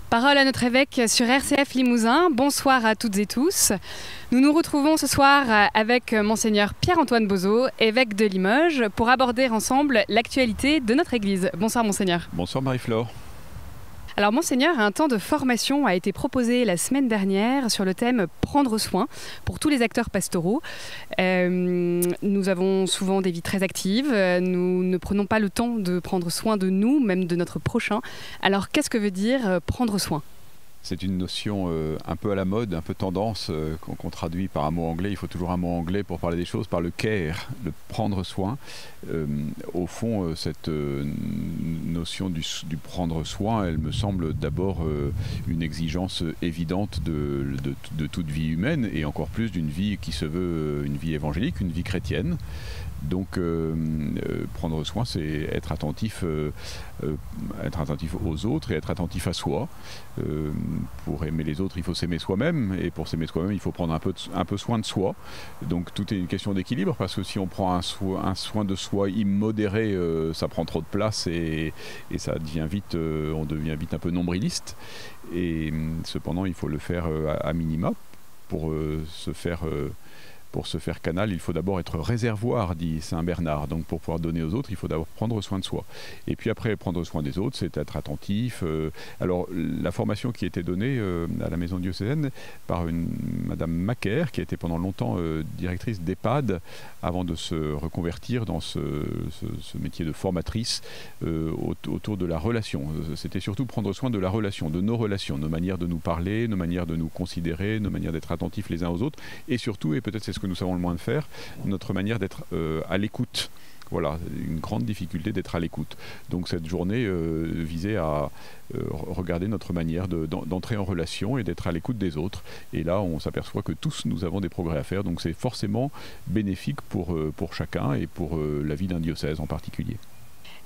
Parole à notre évêque sur RCF Limousin. Bonsoir à toutes et tous. Nous nous retrouvons ce soir avec Monseigneur Pierre-Antoine Bozo, évêque de Limoges, pour aborder ensemble l'actualité de notre Église. Bonsoir Monseigneur. Bonsoir Marie-Flore. Alors Monseigneur, un temps de formation a été proposé la semaine dernière sur le thème « Prendre soin » pour tous les acteurs pastoraux. Nous avons souvent des vies très actives, nous ne prenons pas le temps de prendre soin de nous, même de notre prochain. Alors qu'est-ce que veut dire prendre soin ? C'est une notion un peu à la mode, un peu tendance, qu'on traduit par un mot anglais. Il faut toujours un mot anglais pour parler des choses, par le care, le prendre soin. Au fond, cette notion du prendre soin, elle me semble d'abord une exigence évidente de toute vie humaine, et encore plus d'une vie qui se veut une vie évangélique, une vie chrétienne. Donc prendre soin, c'est être attentif aux autres et être attentif à soi. Pour aimer les autres, il faut s'aimer soi-même, et pour s'aimer soi-même, il faut prendre un peu soin de soi. Donc tout est une question d'équilibre, parce que si on prend un soin de soi immodéré, ça prend trop de place et ça devient vite, on devient vite un peu nombriliste. Et cependant, il faut le faire à minima pour se faire canal. Il faut d'abord être réservoir, dit Saint Bernard. Donc pour pouvoir donner aux autres, il faut d'abord prendre soin de soi. Et puis après, prendre soin des autres, c'est être attentif. Alors la formation qui a été donnée à la maison diocésaine par Madame Macaire, qui a été pendant longtemps directrice d'EHPAD, avant de se reconvertir dans ce métier de formatrice autour de la relation. C'était surtout prendre soin de la relation, de nos relations, nos manières de nous parler, nos manières de nous considérer, nos manières d'être attentifs les uns aux autres, et surtout, et peut-être c'est ce que nous savons le moins de faire, notre manière d'être à l'écoute. Voilà, une grande difficulté d'être à l'écoute. Donc cette journée visait à regarder notre manière d'entrer en relation et d'être à l'écoute des autres. Et là, on s'aperçoit que tous, nous avons des progrès à faire. Donc c'est forcément bénéfique pour chacun et pour la vie d'un diocèse en particulier.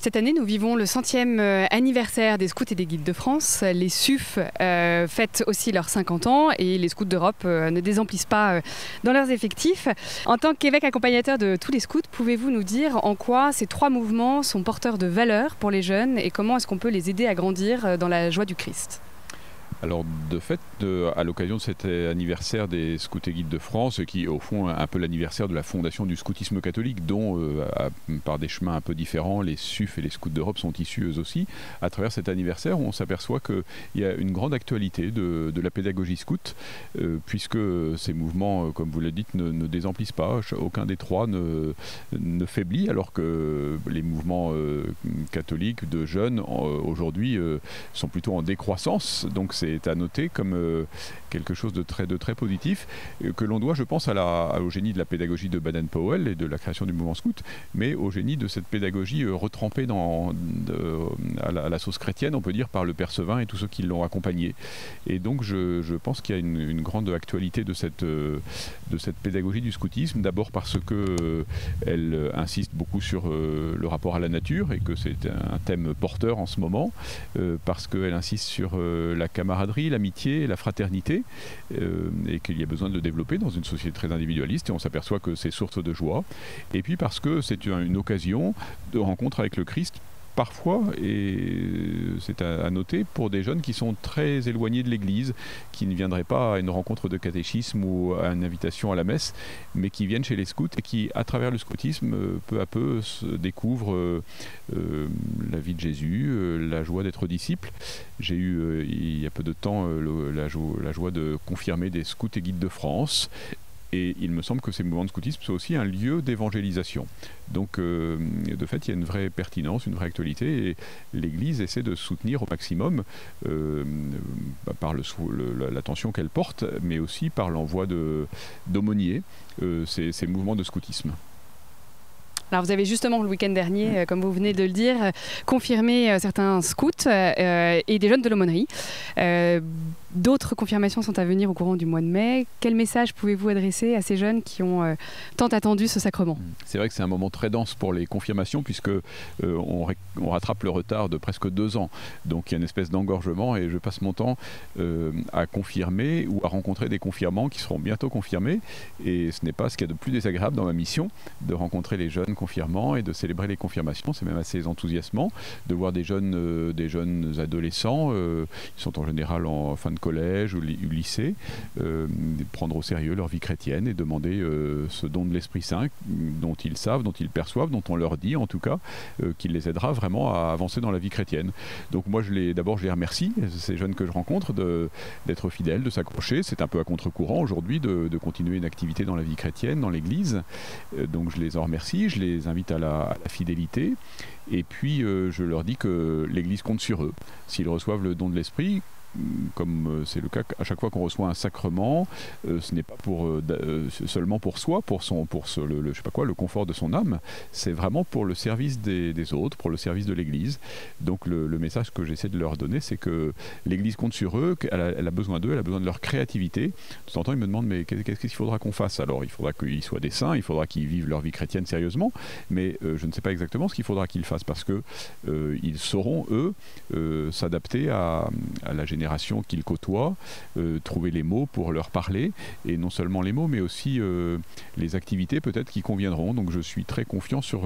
Cette année, nous vivons le 100e anniversaire des Scouts et des Guides de France. Les SUF fêtent aussi leurs 50 ans et les Scouts d'Europe ne désemplissent pas dans leurs effectifs. En tant qu'évêque accompagnateur de tous les scouts, pouvez-vous nous dire en quoi ces trois mouvements sont porteurs de valeurs pour les jeunes et comment est-ce qu'on peut les aider à grandir dans la joie du Christ ? Alors de fait, à l'occasion de cet anniversaire des Scouts et Guides de France, qui est au fond un peu l'anniversaire de la fondation du scoutisme catholique, dont par des chemins un peu différents, les SUF et les Scouts d'Europe sont issus eux aussi, à travers cet anniversaire, on s'aperçoit qu'il y a une grande actualité de la pédagogie scout, puisque ces mouvements, comme vous l'avez dit, ne désemplissent pas, aucun des trois ne faiblit, alors que les mouvements catholiques de jeunes aujourd'hui sont plutôt en décroissance. Donc c'est à noter comme quelque chose de très positif, que l'on doit, je pense, au génie de la pédagogie de Baden-Powell et de la création du mouvement scout, mais au génie de cette pédagogie retrempée à la sauce chrétienne, on peut dire, par le Père Sevin et tous ceux qui l'ont accompagné. Et donc je pense qu'il y a une grande actualité de cette pédagogie du scoutisme, d'abord parce qu'elle insiste beaucoup sur le rapport à la nature, et que c'est un thème porteur en ce moment, parce qu'elle insiste sur la camaraderie, l'amitié, la fraternité, et qu'il y a besoin de le développer dans une société très individualiste, et on s'aperçoit que c'est source de joie. Et puis parce que c'est une occasion de rencontre avec le Christ, parfois, et c'est à noter, pour des jeunes qui sont très éloignés de l'Église, qui ne viendraient pas à une rencontre de catéchisme ou à une invitation à la messe, mais qui viennent chez les scouts et qui, à travers le scoutisme, peu à peu découvrent la vie de Jésus, la joie d'être disciple. J'ai eu, il y a peu de temps, la joie de confirmer des Scouts et Guides de France. Et il me semble que ces mouvements de scoutisme sont aussi un lieu d'évangélisation. Donc, de fait, il y a une vraie pertinence, une vraie actualité, et l'Église essaie de soutenir au maximum par l'attention qu'elle porte, mais aussi par l'envoi d'aumôniers, ces mouvements de scoutisme. Alors vous avez justement le week-end dernier, comme vous venez de le dire, confirmé certains scouts et des jeunes de l'aumônerie. D'autres confirmations sont à venir au courant du mois de mai. Quel message pouvez-vous adresser à ces jeunes qui ont tant attendu ce sacrement ? C'est vrai que c'est un moment très dense pour les confirmations, puisque on rattrape le retard de presque 2 ans. Donc il y a une espèce d'engorgement, et je passe mon temps à confirmer ou à rencontrer des confirmants qui seront bientôt confirmés. Et ce n'est pas ce qu'il y a de plus désagréable dans ma mission, de rencontrer les jeunes confirmants et de célébrer les confirmations. C'est même assez enthousiasmant de voir des jeunes adolescents, ils sont en général en fin de collège ou lycée, prendre au sérieux leur vie chrétienne et demander ce don de l'Esprit Saint dont ils savent, dont ils perçoivent, dont on leur dit en tout cas, qu'il les aidera vraiment à avancer dans la vie chrétienne. Donc moi d'abord je les remercie, ces jeunes que je rencontre, d'être fidèles, de s'accrocher. C'est un peu à contre-courant aujourd'hui de continuer une activité dans la vie chrétienne, dans l'Église. Donc je les en remercie, je les invite à la fidélité. Et puis je leur dis que l'Église compte sur eux. S'ils reçoivent le don de l'Esprit, comme c'est le cas à chaque fois qu'on reçoit un sacrement, ce n'est pas seulement pour soi, pour le confort de son âme, c'est vraiment pour le service des autres, pour le service de l'Église. Donc le message que j'essaie de leur donner, c'est que l'Église compte sur eux, qu'elle a besoin d'eux, elle a besoin de leur créativité. De temps en temps, ils me demandent mais qu'est-ce qu'il faudra qu'on fasse? Alors il faudra qu'ils soient des saints, il faudra qu'ils vivent leur vie chrétienne sérieusement, mais je ne sais pas exactement ce qu'il faudra qu'ils fassent parce que ils sauront, eux, s'adapter à la génération qu'ils côtoient, trouver les mots pour leur parler, et non seulement les mots, mais aussi les activités peut-être qui conviendront. Donc je suis très confiant sur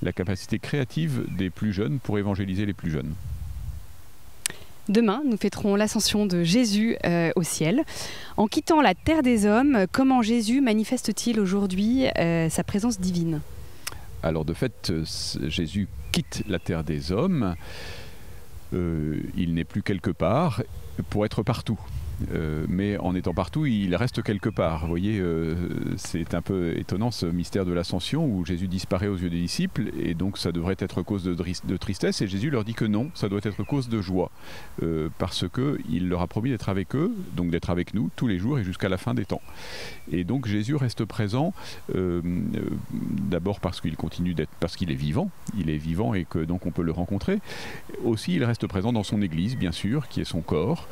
la capacité créative des plus jeunes pour évangéliser les plus jeunes. Demain, nous fêterons l'ascension de Jésus au ciel. En quittant la terre des hommes, comment Jésus manifeste-t-il aujourd'hui sa présence divine? Alors de fait, Jésus quitte la terre des hommes. Il n'est plus quelque part pour être partout. Mais en étant partout, il reste quelque part. Vous voyez, c'est un peu étonnant ce mystère de l'ascension où Jésus disparaît aux yeux des disciples et donc ça devrait être cause de tristesse et Jésus leur dit que non, ça doit être cause de joie parce qu'il leur a promis d'être avec eux, donc d'être avec nous tous les jours et jusqu'à la fin des temps. Et donc Jésus reste présent d'abord parce qu'il est vivant et que donc on peut le rencontrer. Aussi, il reste présent dans son Église, bien sûr, qui est son corps.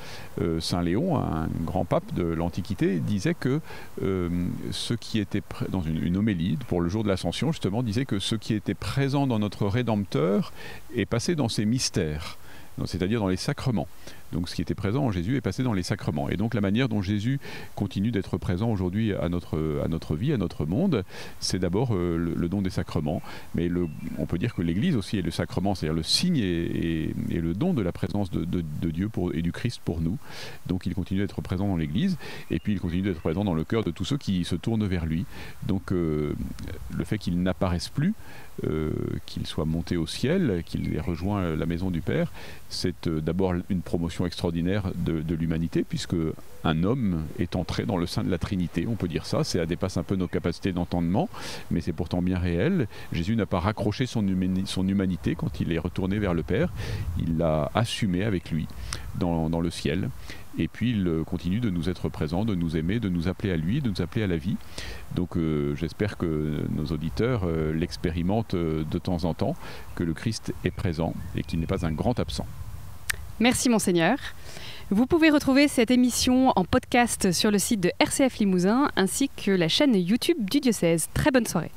Saint Léon, un grand pape de l'Antiquité, disait que ce qui était dans une homélie pour le jour de l'Ascension, justement, disait que ce qui était présent dans notre Rédempteur est passé dans ses mystères, c'est-à-dire dans les sacrements. Donc ce qui était présent en Jésus est passé dans les sacrements. Et donc la manière dont Jésus continue d'être présent aujourd'hui à notre vie, à notre monde, c'est d'abord le don des sacrements. Mais on peut dire que l'Église aussi est le sacrement, c'est-à-dire le signe et le don de la présence de Dieu et du Christ pour nous. Donc il continue d'être présent dans l'Église et puis il continue d'être présent dans le cœur de tous ceux qui se tournent vers lui. Donc le fait qu'il n'apparaisse plus, qu'il soit monté au ciel, qu'il ait rejoint la maison du Père, c'est d'abord une promotion extraordinaire de l'humanité, puisque un homme est entré dans le sein de la Trinité, on peut dire ça dépasse un peu nos capacités d'entendement, mais c'est pourtant bien réel. Jésus n'a pas raccroché son humanité quand il est retourné vers le Père, il l'a assumé avec lui dans le ciel. Et puis il continue de nous être présent, de nous aimer, de nous appeler à lui, de nous appeler à la vie. Donc j'espère que nos auditeurs l'expérimentent de temps en temps, que le Christ est présent et qu'il n'est pas un grand absent. Merci Monseigneur. Vous pouvez retrouver cette émission en podcast sur le site de RCF Limousin ainsi que la chaîne YouTube du diocèse. Très bonne soirée.